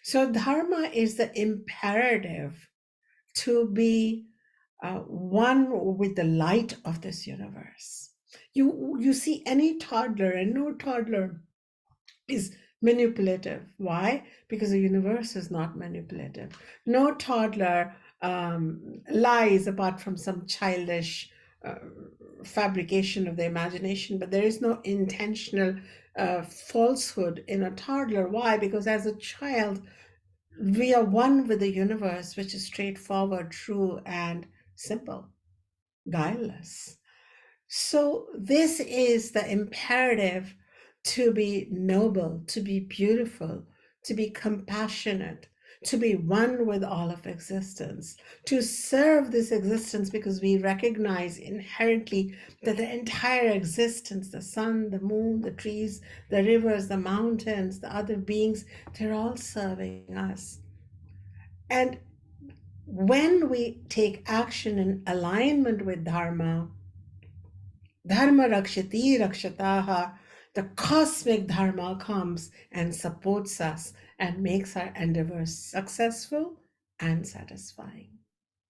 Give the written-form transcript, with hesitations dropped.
So Dharma is the imperative to be one with the light of this universe. You see any toddler, and no toddler is manipulative. Why? Because the universe is not manipulative. No toddler lies apart from some childish uh, fabrication of the imagination, but there is no intentional falsehood in a toddler. Why? Because as a child, we are one with the universe, which is straightforward, true, and simple, guileless. So, this is the imperative to be noble, to be beautiful, to be compassionate, to be one with all of existence, to serve this existence because we recognize inherently that the entire existence, the sun, the moon, the trees, the rivers, the mountains, the other beings, they're all serving us. And when we take action in alignment with Dharma, Dharma rakshati rakshataha, the cosmic Dharma comes and supports us and makes our endeavors successful and satisfying.